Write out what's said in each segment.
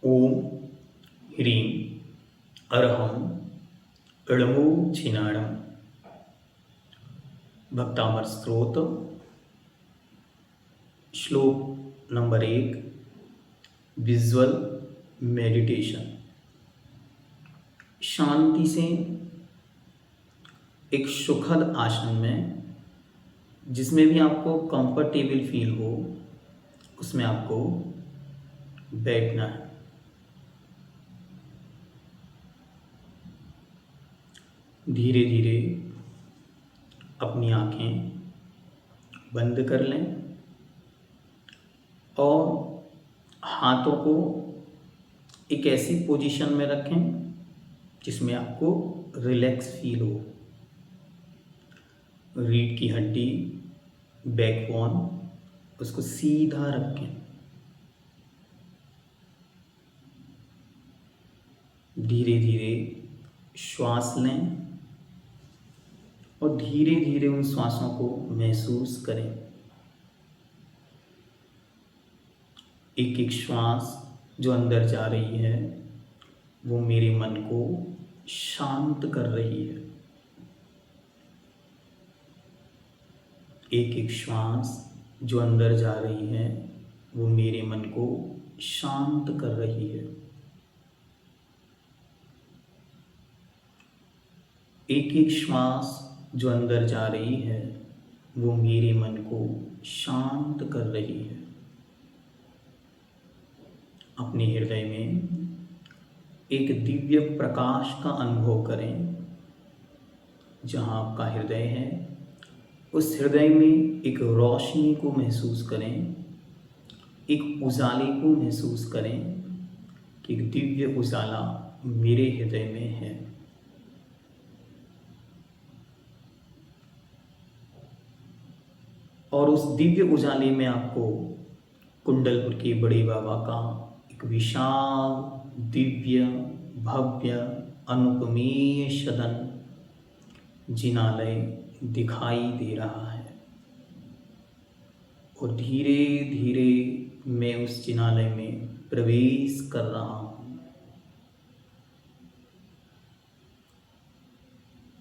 ओम ह्रीं अरहं ळमो छिनाणम। भक्तामर स्त्रोत श्लोक नंबर 1। Visual meditation. शांति से एक सुखद आसन में, जिसमें भी आपको कंफर्टेबल फील हो, उसमें आपको बैठना है। धीरे धीरे अपनी आंखें बंद कर लें और हाथों को एक ऐसी पोजीशन में रखें जिसमें आपको रिलैक्स फील हो। रीढ़ की हड्डी, बैकबोन, उसको सीधा रखें। धीरे धीरे श्वास लें और धीरे धीरे उन श्वासों को महसूस करें। एक एक श्वास जो अंदर जा रही है वो मेरे मन को शांत कर रही है। एक एक श्वास जो अंदर जा रही है वो मेरे मन को शांत कर रही है। एक एक श्वास जो अंदर जा रही है वो मेरे मन को शांत कर रही है। अपने हृदय में एक दिव्य प्रकाश का अनुभव करें। जहाँ आपका हृदय है उस हृदय में एक रोशनी को महसूस करें, एक उजाले को महसूस करें कि एक दिव्य उजाला मेरे हृदय में है। और उस दिव्य उजाले में आपको कुंडलपुर के बड़े बाबा का एक विशाल, दिव्य, भव्य, अनुपमेय सदन जिनालय दिखाई दे रहा है। और धीरे धीरे मैं उस जिनालय में प्रवेश कर रहा हूँ।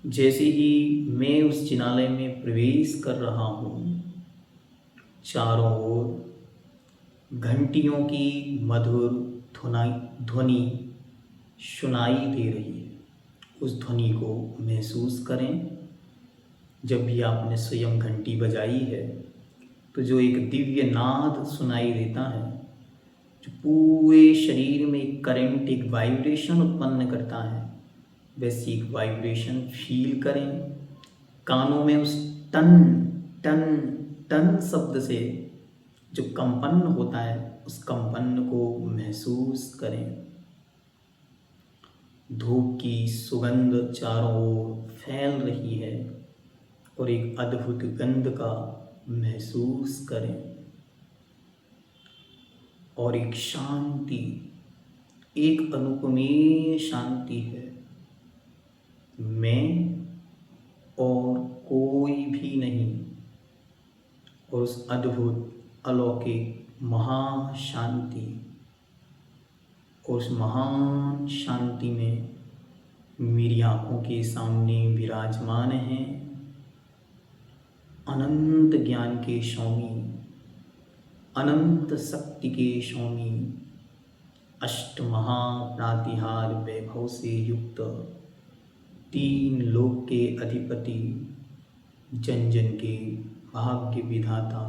जैसे ही मैं उस जिनालय में प्रवेश कर रहा हूँ, चारों ओर घंटियों की मधुर ध्वनि सुनाई दे रही है। उस ध्वनि को महसूस करें। जब भी आपने स्वयं घंटी बजाई है तो जो एक दिव्य नाद सुनाई देता है, जो पूरे शरीर में एक करंट, एक वाइब्रेशन उत्पन्न करता है, वैसी एक वाइब्रेशन फील करें। कानों में उस टन टन टन शब्द से जो कंपन होता है उस कंपन को महसूस करें। धूप की सुगंध चारों ओर फैल रही है और एक अद्भुत गंध का महसूस करें। और एक शांति, एक अनुपमेय शांति है। मैं और कोई भी नहीं। और उस अद्भुत, अलौकिक, महाशांति और उस महान शांति में मेरी आंखों के सामने विराजमान हैं अनंत ज्ञान के स्वामी, अनंत शक्ति के स्वामी, अष्ट महाप्रातिहार वैभव से युक्त, तीन लोक के अधिपति, जन जन के भाग्य विधाता,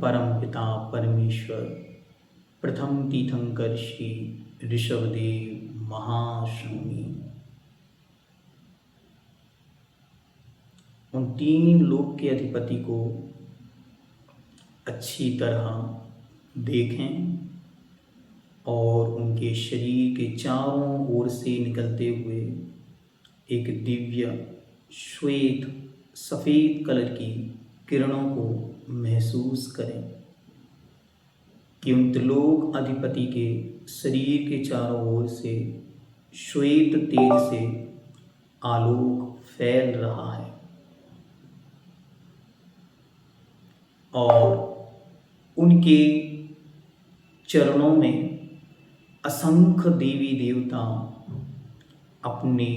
परमपिता परमेश्वर, प्रथम तीर्थंकर श्री ऋषभदेव महास्वामी। उन तीन लोक के अधिपति को अच्छी तरह देखें और उनके शरीर के चारों ओर से निकलते हुए एक दिव्य श्वेत सफ़ेद कलर की किरणों को महसूस करें कि उन त्रिलोक अधिपति के शरीर के चारों ओर से श्वेत तेज से आलोक फैल रहा है। और उनके चरणों में असंख्य देवी देवता अपने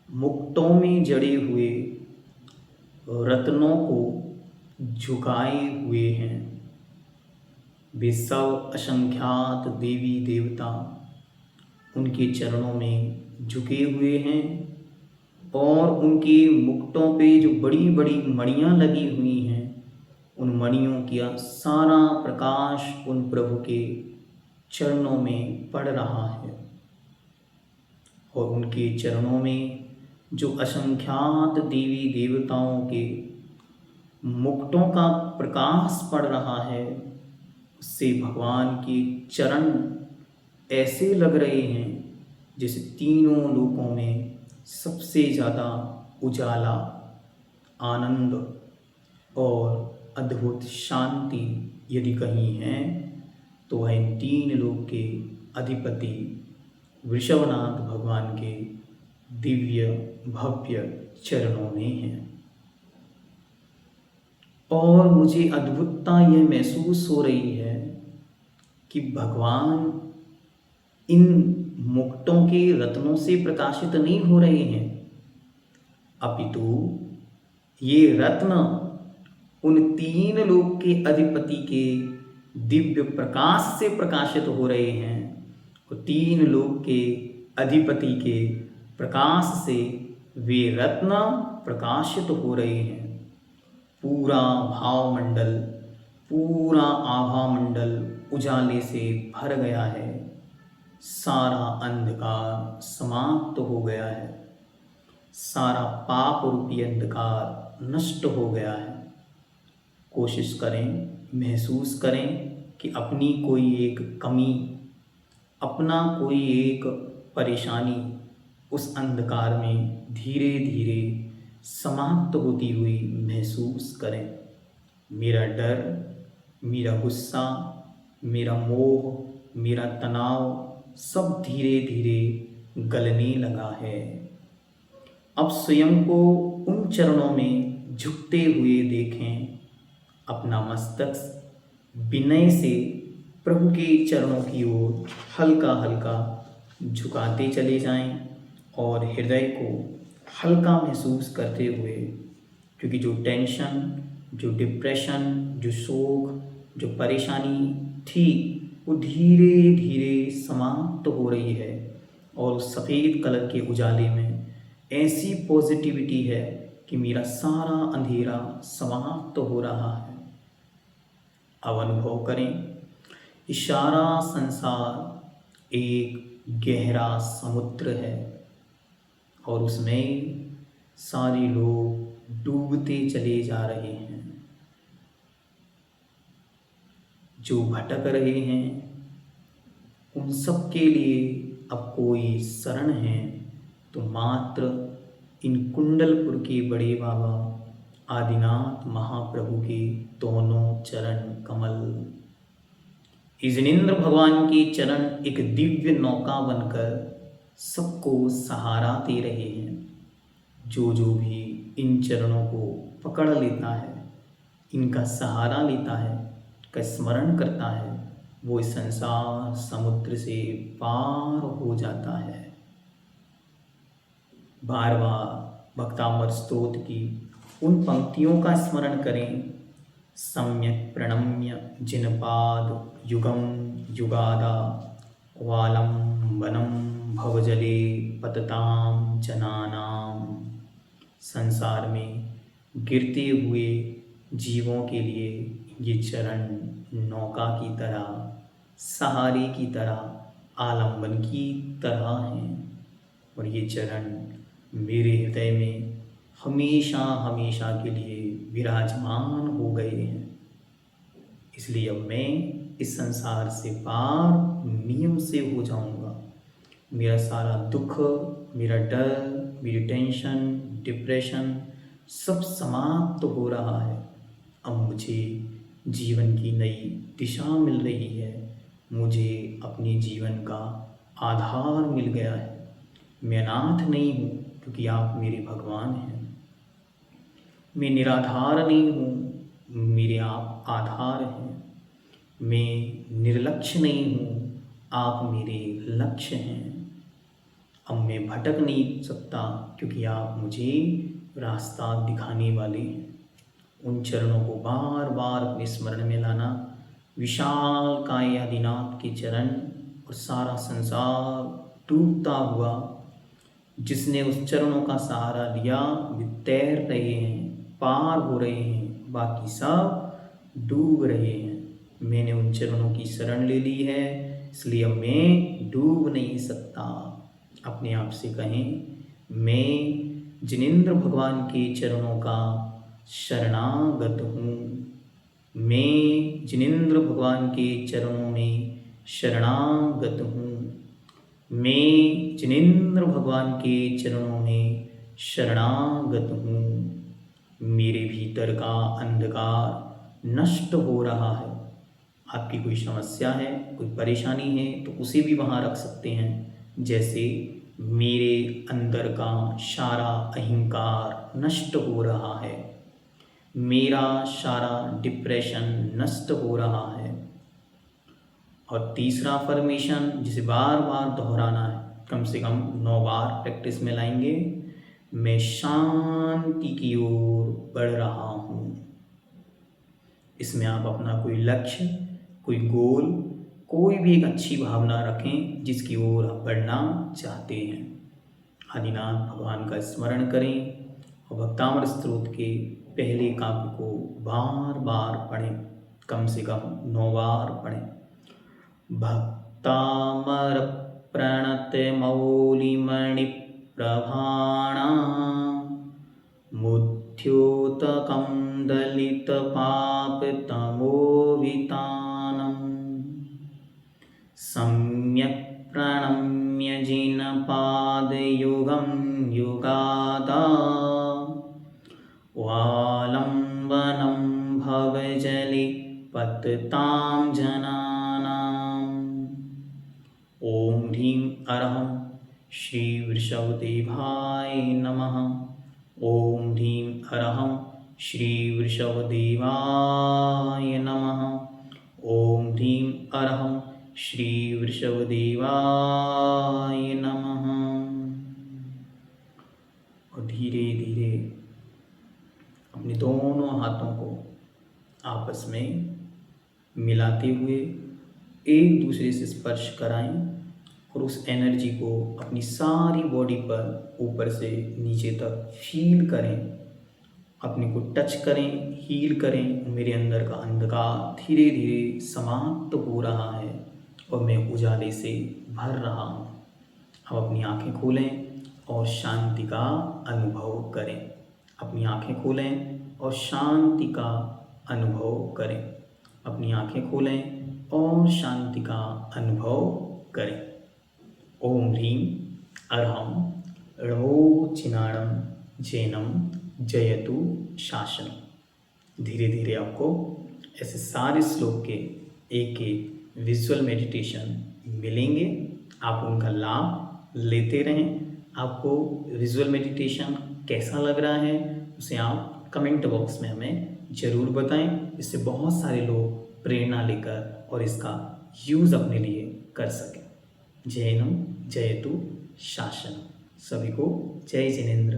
मुक्तों में जड़े हुए रत्नों को झुकाए हुए हैं। वे सब असंख्यात देवी देवता उनके चरणों में झुके हुए हैं और उनके मुक्तों पे जो बड़ी बड़ी मणियाँ लगी हुई हैं, उन मणियों का सारा प्रकाश उन प्रभु के चरणों में पड़ रहा है। और उनके चरणों में जो असंख्यात देवी देवताओं के मुक्तों का प्रकाश पड़ रहा है, उससे भगवान के चरण ऐसे लग रहे हैं जैसे तीनों लोकों में सबसे ज़्यादा उजाला, आनंद और अद्भुत शांति यदि कहीं है तो वह इन तीन लोक के अधिपति वृषभनाथ भगवान के दिव्य भव्य चरणों में है। और मुझे अद्भुतता यह महसूस हो रही है कि भगवान इन मुक्तों के रत्नों से प्रकाशित नहीं हो रहे हैं, अपितु ये रत्न उन तीन लोक के अधिपति के दिव्य प्रकाश से प्रकाशित हो रहे हैं। और तीन लोक के अधिपति के प्रकाश से वे रत्न प्रकाशित हो रहे हैं। पूरा भावमंडल, पूरा आभा मंडल उजाले से भर गया है। सारा अंधकार समाप्त हो गया है। सारा पाप रूपी अंधकार नष्ट हो गया है। कोशिश करें, महसूस करें कि अपनी कोई एक कमी, अपना कोई एक परेशानी उस अंधकार में धीरे धीरे समाप्त होती हुई महसूस करें। मेरा डर, मेरा गुस्सा, मेरा मोह, मेरा तनाव सब धीरे धीरे गलने लगा है। अब स्वयं को उन चरणों में झुकते हुए देखें। अपना मस्तक विनय से प्रभु के चरणों की ओर हल्का हल्का झुकाते चले जाएं और हृदय को हल्का महसूस करते हुए, क्योंकि जो टेंशन, जो डिप्रेशन, जो शोक, जो परेशानी थी वो धीरे धीरे समाप्त हो रही है। और सफ़ेद कलर के उजाले में ऐसी पॉजिटिविटी है कि मेरा सारा अंधेरा समाप्त हो रहा है। अब अनुभव करें, इशारा संसार एक गहरा समुद्र है और उसमें सारे लोग डूबते चले जा रहे हैं। जो भटक रहे हैं उन सब के लिए अब कोई शरण है तो मात्र इन कुंडलपुर के बड़े बाबा आदिनाथ महाप्रभु के दोनों चरण कमल। जिनेंद्र भगवान के चरण एक दिव्य नौका बनकर सबको सहारा दे रहे हैं। जो जो भी इन चरणों को पकड़ लेता है, इनका सहारा लेता है, का स्मरण करता है, वो इस संसार समुद्र से पार हो जाता है। बार बार भक्तामृत स्तोत्र की उन पंक्तियों का स्मरण करें। सम्यक प्रणम्य जिनपाद युगम युगादा वालंबनम भवजले पतताम जनानाम। संसार में गिरते हुए जीवों के लिए ये चरण नौका की तरह, सहारे की तरह, आलंबन की तरह हैं। और ये चरण मेरे हृदय में हमेशा हमेशा के लिए विराजमान हो गए हैं। इसलिए अब मैं इस संसार से पार नियम से हो जाऊंगा। मेरा सारा दुख, मेरा डर, मेरी टेंशन, डिप्रेशन सब समाप्त हो रहा है। अब मुझे जीवन की नई दिशा मिल रही है। मुझे अपने जीवन का आधार मिल गया है। मैं अनाथ नहीं हूँ क्योंकि आप मेरे भगवान हैं। मैं निराधार नहीं हूँ, मेरे आप आधार हैं। मैं निर्लक्ष्य नहीं हूँ, आप मेरे लक्ष्य हैं। अब मैं भटक नहीं सकता क्योंकि आप मुझे रास्ता दिखाने वाले हैं। उन चरणों को बार बार अपने स्मरण में लाना। विशाल काय आदिनाथ के चरण और सारा संसार डूबता हुआ, जिसने उस चरणों का सहारा लिया वे तैर रहे हैं, पार हो रहे हैं, बाकी सब डूब रहे हैं। मैंने उन चरणों की शरण ले ली है, इसलिए अब मैं डूब नहीं सकता। अपने आप से कहें, मैं जिनेंद्र भगवान के चरणों का शरणागत हूँ। मैं जिनेंद्र भगवान के चरणों में शरणागत हूँ। मैं जिनेंद्र भगवान के चरणों में शरणागत हूँ। मेरे भीतर का अंधकार नष्ट हो रहा है। आपकी कोई समस्या है, कोई परेशानी है तो उसे भी वहाँ रख सकते हैं। जैसे मेरे अंदर का सारा अहंकार नष्ट हो रहा है, मेरा सारा डिप्रेशन नष्ट हो रहा है। और तीसरा अफर्मेशन जिसे बार बार दोहराना है, कम से कम 9 बार प्रैक्टिस में लाएंगे। मैं शांति की ओर बढ़ रहा हूँ। इसमें आप अपना कोई लक्ष्य, कोई गोल, कोई भी एक अच्छी भावना रखें जिसकी ओर आप बढ़ना चाहते हैं। आदिनाथ भगवान का स्मरण करें और भक्तामृत स्तोत्र के पहले काव्य को बार बार पढ़ें, कम से कम 9 बार पढ़ें। भक्तामर प्रणतमौलिमणि प्रभाणा मुद्योतकं दलितपापतमोवितानम् सम्यक् प्रणम्य जिनपादयुगं युगादा वालम्बनं भवजले पततां जनानाम्। ओम ह्रीं अरहं श्री वृषभदेवाय नमः। ओम ह्रीं अरहं श्री वृषभदेवाय नमः। ओम ह्रीं अरहं श्री वृषभदेवाय नमः। और धीरे धीरे अपने दोनों हाथों को आपस में मिलाते हुए एक दूसरे से स्पर्श कराएं और उस एनर्जी को अपनी सारी बॉडी पर ऊपर से नीचे तक फील करें। अपने को टच करें, हील करें। मेरे अंदर का अंधकार धीरे धीरे समाप्त हो रहा है और मैं उजाले से भर रहा हूँ। अब अपनी आँखें खोलें और शांति का अनुभव करें। अपनी आँखें खोलें और शांति का अनुभव करें। अपनी आँखें खोलें और शांति का अनुभव करें। ओम ह्रीं अरहं णोचिनाणं जैनं जयतु शासनम्। धीरे धीरे आपको ऐसे सारे श्लोक के एक एक विजुअल मेडिटेशन मिलेंगे। आप उनका लाभ लेते रहें। आपको विजुअल मेडिटेशन कैसा लग रहा है उसे आप कमेंट बॉक्स में हमें ज़रूर बताएं। इससे बहुत सारे लोग प्रेरणा लेकर और इसका यूज़ अपने लिए कर सकें। जैनम जयतु शासनम्। सभी को जय जिनेंद्र।